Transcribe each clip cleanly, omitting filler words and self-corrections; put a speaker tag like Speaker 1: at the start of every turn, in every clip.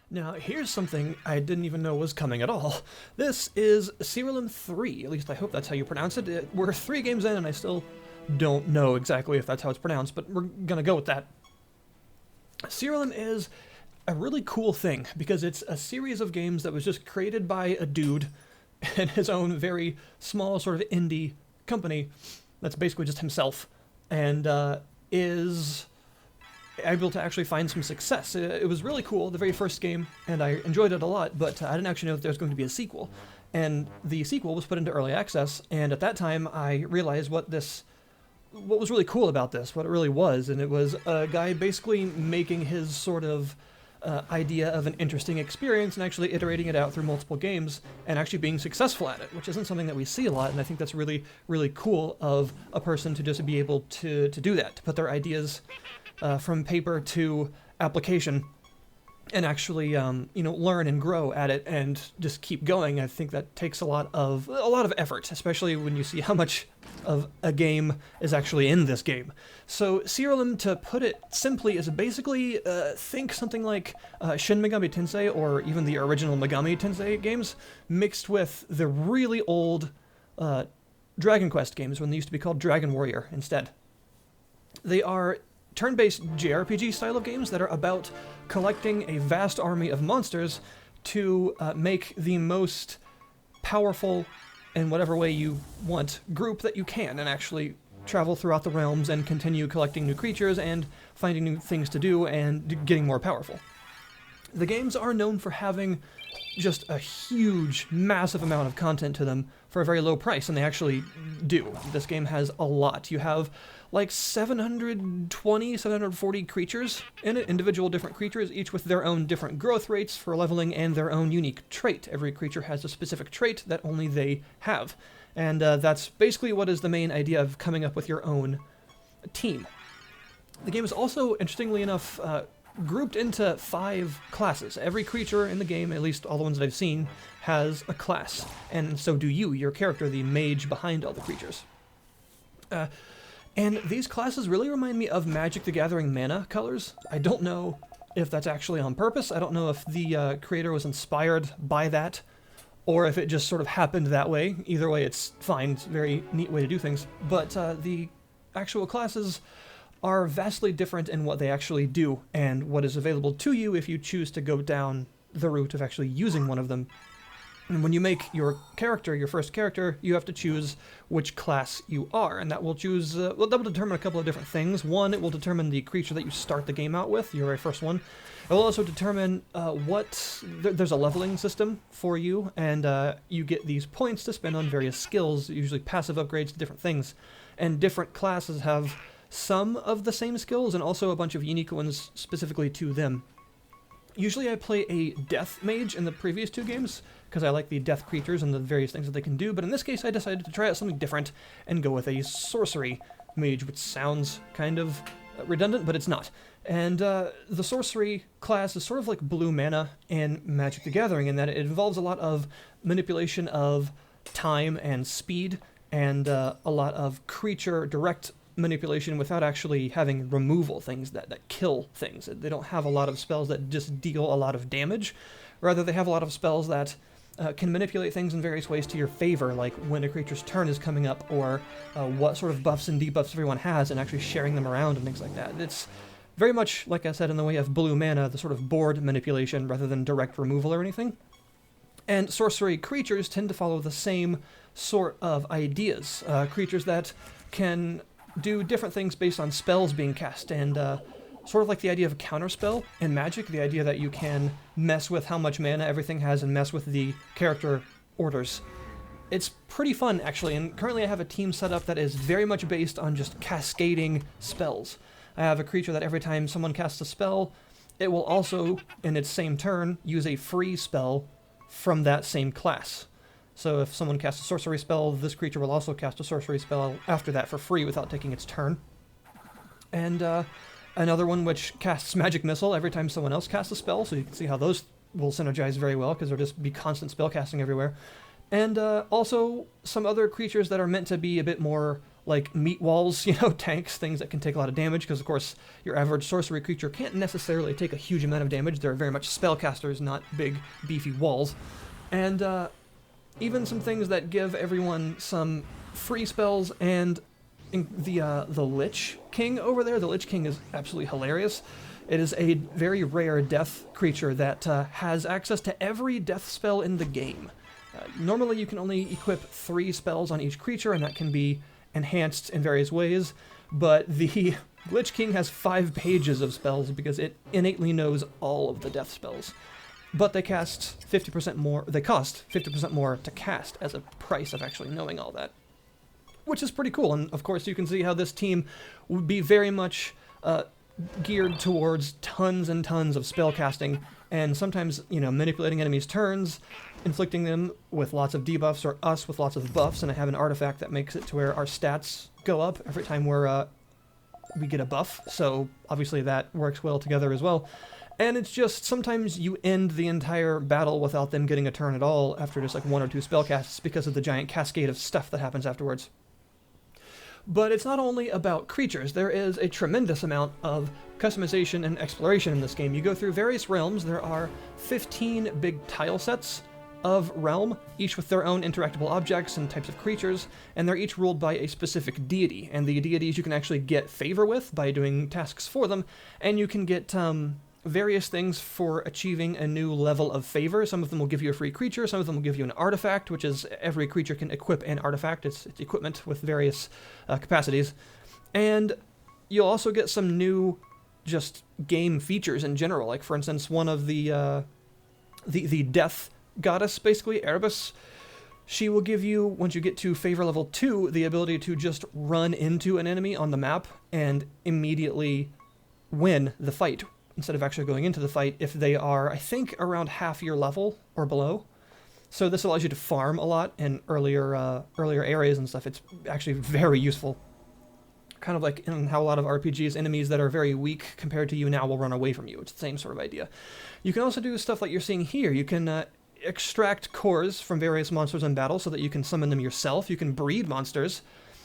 Speaker 1: Now, here's something I didn't even know was coming at all. This is Siralim 3, at least I hope that's how you pronounce it. We're 3 games in and I still don't know exactly if that's how it's pronounced, but we're gonna go with that. Siralim is a really cool thing because it's a series of games that was just created by a dude in his own very small sort of indie company that's basically just himself, and is able to actually find some success. It was really cool, the very first game, and I enjoyed it a lot, but I didn't actually know that there was going to be a sequel. And the sequel was put into early access, and at that time I realized what was really cool about this, what it really was, and it was a guy basically making his sort of idea of an interesting experience and actually iterating it out through multiple games and actually being successful at it, which isn't something that we see a lot, and I think that's really, really cool of a person to just be able to do that, to put their ideas from paper to application and actually learn and grow at it and just keep going. I think that takes a lot of effort, especially when you see how much of a game is actually in this game. So Siralim, to put it simply, is basically think something like Shin Megami Tensei or even the original Megami Tensei games mixed with the really old Dragon Quest games when they used to be called Dragon Warrior instead. They are turn-based JRPG style of games that are about collecting a vast army of monsters to make the most powerful, in whatever way you want, group that you can, and actually travel throughout the realms and continue collecting new creatures and finding new things to do and getting more powerful. The games are known for having just a huge, massive amount of content to them for a very low price, and they actually do. This game has a lot. You have like 720, 740 creatures in it, individual different creatures, each with their own different growth rates for leveling and their own unique trait. Every creature has a specific trait that only they have. And that's basically what is the main idea of coming up with your own team. The game is also, interestingly enough, grouped into 5 classes. Every creature in the game, at least all the ones that I've seen, has a class. And so do you, your character, the mage behind all the creatures. And these classes really remind me of Magic the Gathering mana colors. I don't know if that's actually on purpose. I don't know if the creator was inspired by that, or if it just sort of happened that way. Either way, it's fine. It's a very neat way to do things. But the actual classes are vastly different in what they actually do and what is available to you if you choose to go down the route of actually using one of them. And when you make your character, your first character, you have to choose which class you are, and that will that will determine a couple of different things. One, it will determine the creature that you start the game out with, your very first one. It will also determine there's a leveling system for you, and you get these points to spend on various skills, usually passive upgrades to different things. And different classes have some of the same skills and also a bunch of unique ones specifically to them. Usually I play a death mage in the previous 2 games, because I like the death creatures and the various things that they can do, but in this case I decided to try out something different and go with a sorcery mage, which sounds kind of redundant, but it's not. And the sorcery class is sort of like blue mana in Magic the Gathering, in that it involves a lot of manipulation of time and speed, and a lot of creature direct manipulation without actually having removal things that kill things. They don't have a lot of spells that just deal a lot of damage. Rather, they have a lot of spells that can manipulate things in various ways to your favor, like when a creature's turn is coming up, or what sort of buffs and debuffs everyone has, and actually sharing them around and things like that. It's very much, like I said, in the way of blue mana, the sort of board manipulation rather than direct removal or anything. And sorcery creatures tend to follow the same sort of ideas. Creatures that can do different things based on spells being cast, and sort of like the idea of a counterspell in Magic, the idea that you can mess with how much mana everything has and mess with the character orders. It's pretty fun, actually, and currently I have a team set up that is very much based on just cascading spells. I have a creature that every time someone casts a spell, it will also, in its same turn, use a free spell from that same class. So if someone casts a sorcery spell, this creature will also cast a sorcery spell after that for free without taking its turn. And another one which casts Magic Missile every time someone else casts a spell, so you can see how those will synergize very well, because there'll just be constant spell casting everywhere. And also some other creatures that are meant to be a bit more like meat walls, you know, tanks, things that can take a lot of damage, because of course your average sorcery creature can't necessarily take a huge amount of damage. They're very much spellcasters, not big, beefy walls. And even some things that give everyone some free spells, and the Lich King over there. The Lich King is absolutely hilarious. It is a very rare death creature that has access to every death spell in the game. Normally you can only equip 3 spells on each creature, and that can be enhanced in various ways, but the Lich King has 5 pages of spells because it innately knows all of the death spells. But they cost 50% more to cast as a price of actually knowing all that, which is pretty cool. And of course you can see how this team would be very much geared towards tons and tons of spell casting, and sometimes, you know, manipulating enemies' turns, inflicting them with lots of debuffs, or us with lots of buffs. And I have an artifact that makes it to where our stats go up every time we get a buff, so obviously that works well together as well. And it's just, sometimes you end the entire battle without them getting a turn at all after just like 1 or 2 spell casts because of the giant cascade of stuff that happens afterwards. But it's not only about creatures. There is a tremendous amount of customization and exploration in this game. You go through various realms. There are 15 big tile sets of realm, each with their own interactable objects and types of creatures, and they're each ruled by a specific deity. And the deities you can actually get favor with by doing tasks for them, and you can get various things for achieving a new level of favor. Some of them will give you a free creature, some of them will give you an artifact, which is every creature can equip an artifact. It's equipment with various capacities. And you'll also get some new just game features in general. Like, for instance, one of the death goddess, basically, Erebus, she will give you, once you get to favor level 2, the ability to just run into an enemy on the map and immediately win the fight, instead of actually going into the fight, if they are, I think, around half your level or below. So this allows you to farm a lot in earlier areas and stuff. It's actually very useful. Kind of like in how a lot of RPGs, enemies that are very weak compared to you now will run away from you. It's the same sort of idea. You can also do stuff like you're seeing here. You can extract cores from various monsters in battle so that you can summon them yourself. You can breed monsters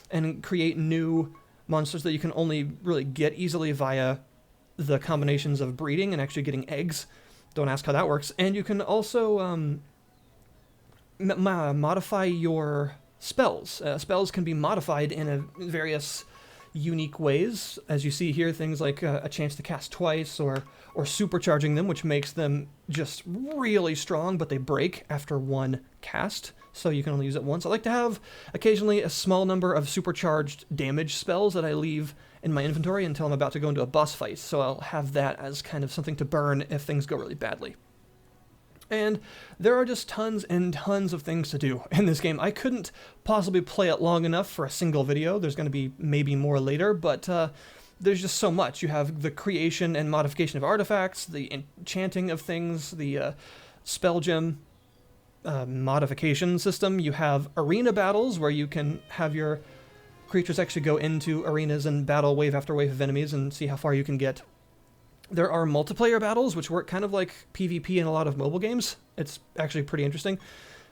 Speaker 1: and create new monsters that you can only really get easily via the combinations of breeding and actually getting eggs. Don't ask how that works. And you can also modify your spells. Spells can be modified in various unique ways. As you see here, things like a chance to cast twice, or supercharging them, which makes them just really strong, but they break after 1 cast, so you can only use it once. I like to have occasionally a small number of supercharged damage spells that I leave in my inventory until I'm about to go into a boss fight, so I'll have that as kind of something to burn if things go really badly. And there are just tons and tons of things to do in this game. I couldn't possibly play it long enough for a single video. There's going to be maybe more later, but there's just so much. You have the creation and modification of artifacts, the enchanting of things, the spell gem modification system. You have arena battles where you can have your creatures actually go into arenas and battle wave after wave of enemies and see how far you can get. There are multiplayer battles, which work kind of like PvP in a lot of mobile games. It's actually pretty interesting.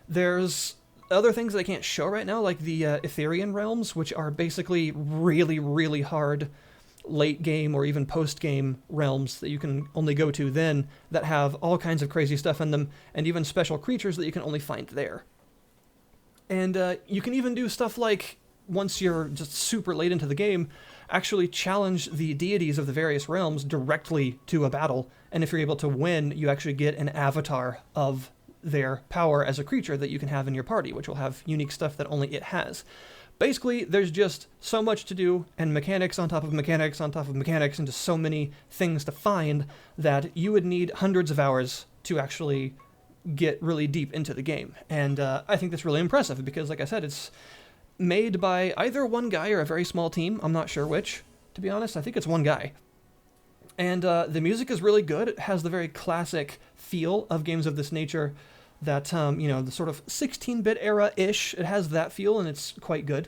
Speaker 1: There's other things that I can't show right now, like the Etherean realms, which are basically really, really hard late game or even post game realms that you can only go to then, that have all kinds of crazy stuff in them, and even special creatures that you can only find there. And you can even do stuff like, once you're just super late into the game, actually challenge the deities of the various realms directly to a battle, and if you're able to win, you actually get an avatar of their power as a creature that you can have in your party, which will have unique stuff that only it has. Basically, there's just so much to do, and mechanics on top of mechanics on top of mechanics, and just so many things to find that you would need hundreds of hours to actually get really deep into the game. And I think that's really impressive because, like I said, it's made by either one guy or a very small team. I'm not sure which, to be honest. I think it's one guy. And the music is really good. It has the very classic feel of games of this nature that, the sort of 16-bit era-ish. It has that feel, and it's quite good.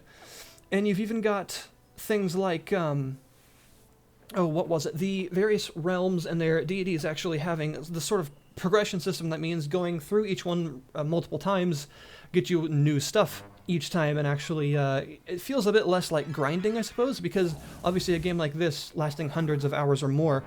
Speaker 1: And you've even got things like, the various realms and their deities actually having the sort of progression system that means going through each one multiple times get you new stuff each time, and actually it feels a bit less like grinding, I suppose, because obviously a game like this, lasting hundreds of hours or more,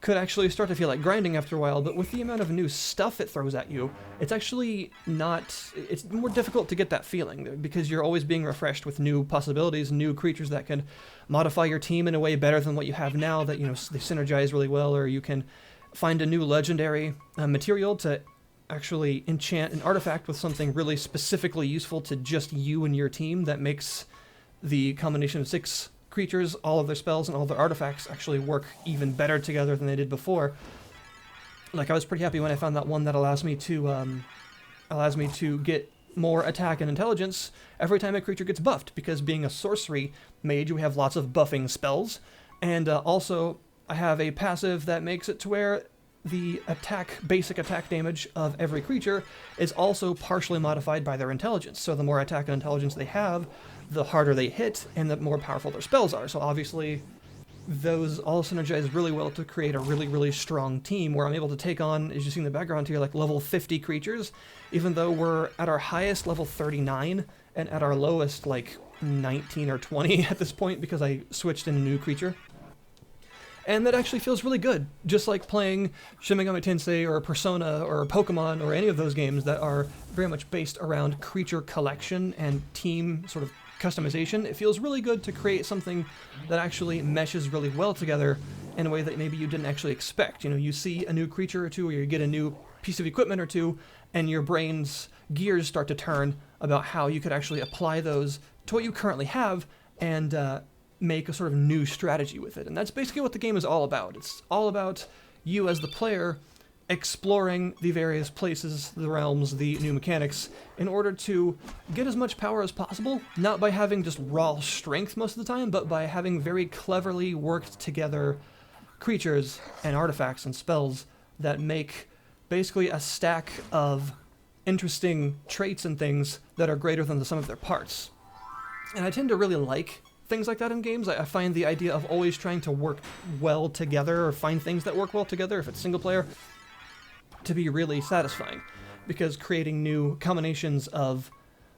Speaker 1: could actually start to feel like grinding after a while, but with the amount of new stuff it throws at you, it's actually not, it's more difficult to get that feeling, because you're always being refreshed with new possibilities, new creatures that can modify your team in a way better than what you have now, that, you know, they synergize really well, or you can find a new legendary material to actually enchant an artifact with something really specifically useful to just you and your team that makes the combination of 6 creatures, all of their spells, and all their artifacts actually work even better together than they did before. Like, I was pretty happy when I found that one that allows me to get more attack and intelligence every time a creature gets buffed, because being a sorcery mage, we have lots of buffing spells, and also I have a passive that makes it to where the basic attack damage of every creature is also partially modified by their intelligence. So the more attack and intelligence they have, the harder they hit, and the more powerful their spells are. So obviously, those all synergize really well to create a really, really strong team where I'm able to take on, as you see in the background here, like level 50 creatures, even though we're at our highest level 39 and at our lowest like 19 or 20 at this point because I switched in a new creature. And that actually feels really good, just like playing Shin Megami Tensei or Persona or Pokemon or any of those games that are very much based around creature collection and team sort of customization. It feels really good to create something that actually meshes really well together in a way that maybe you didn't actually expect. You know, you see a new creature or two, or you get a new piece of equipment or two, and your brain's gears start to turn about how you could actually apply those to what you currently have and make a sort of new strategy with it. And that's basically what the game is all about. It's all about you as the player exploring the various places, the realms, the new mechanics, in order to get as much power as possible, not by having just raw strength most of the time, but by having very cleverly worked together creatures and artifacts and spells that make basically a stack of interesting traits and things that are greater than the sum of their parts. And I tend to really like things like that in games. I find the idea of always trying to work well together, or find things that work well together if it's single player, to be really satisfying, because creating new combinations of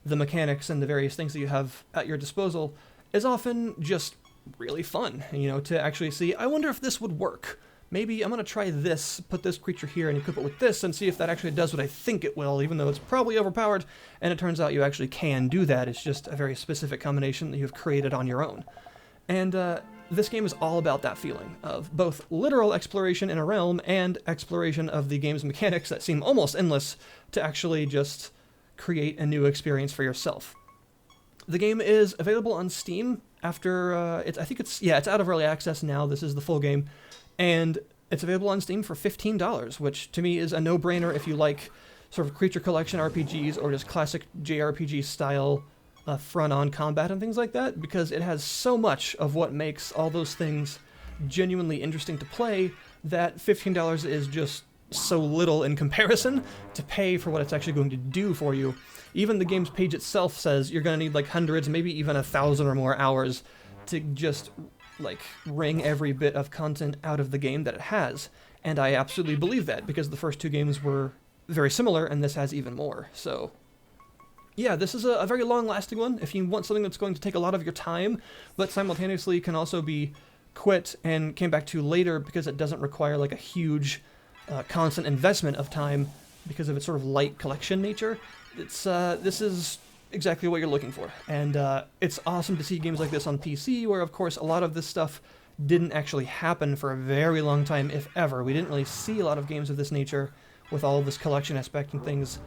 Speaker 1: the mechanics and the various things that you have at your disposal is often just really fun, you know, to actually see, I wonder if this would work. Maybe I'm going to try this, put this creature here and equip it with this, and see if that actually does what I think it will, even though it's probably overpowered, and it turns out you actually can do that. It's just a very specific combination that you've created on your own. And this game is all about that feeling of both literal exploration in a realm and exploration of the game's mechanics that seem almost endless to actually just create a new experience for yourself. The game is available on Steam after, it's out of early access now. This is the full game. And it's available on Steam for $15, which to me is a no-brainer if you like sort of creature collection RPGs or just classic JRPG style front-on combat and things like that, because it has so much of what makes all those things genuinely interesting to play that $15 is just so little in comparison to pay for what it's actually going to do for you. Even the game's page itself says you're going to need like hundreds, maybe even 1,000 or more hours to just like wring every bit of content out of the game that it has. And I absolutely believe that, because the first 2 games were very similar and this has even more. So yeah, this is a very long-lasting one. If you want something that's going to take a lot of your time, but simultaneously can also be quit and came back to later because it doesn't require like a huge constant investment of time because of its sort of light collection nature, this is exactly what you're looking for. And it's awesome to see games like this on PC, where of course a lot of this stuff didn't actually happen for a very long time, if ever. We didn't really see a lot of games of this nature with all of this collection aspect and things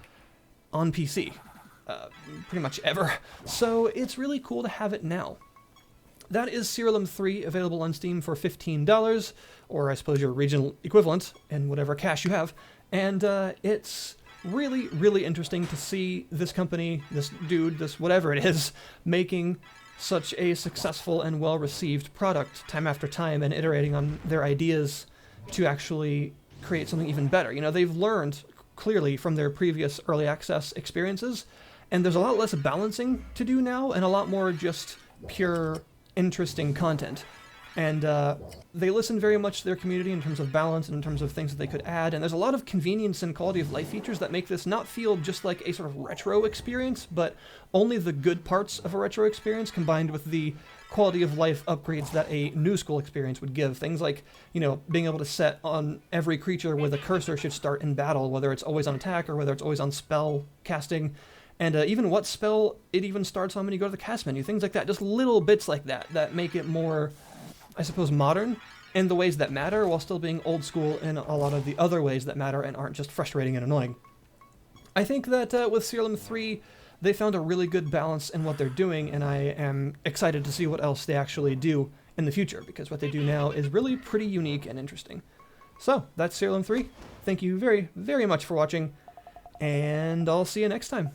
Speaker 1: on PC, pretty much ever. So it's really cool to have it now. That is Siralim 3, available on Steam for $15, or I suppose your regional equivalent in whatever cash you have. And it's really, really interesting to see this company, this dude, this whatever it is, making such a successful and well-received product time after time and iterating on their ideas to actually create something even better. You know, they've learned clearly from their previous early access experiences, and there's a lot less balancing to do now and a lot more just pure interesting content. And they listen very much to their community in terms of balance and in terms of things that they could add. And there's a lot of convenience and quality of life features that make this not feel just like a sort of retro experience, but only the good parts of a retro experience combined with the quality of life upgrades that a new school experience would give. Things like, you know, being able to set on every creature where the cursor should start in battle, whether it's always on attack or whether it's always on spell casting. And even what spell it even starts on when you go to the cast menu. Things like that. Just little bits like that that make it more, I suppose, modern in the ways that matter, while still being old school in a lot of the other ways that matter and aren't just frustrating and annoying. I think that with Siralim 3, they found a really good balance in what they're doing, and I am excited to see what else they actually do in the future, because what they do now is really pretty unique and interesting. So, that's Siralim 3. Thank you very, very much for watching, and I'll see you next time.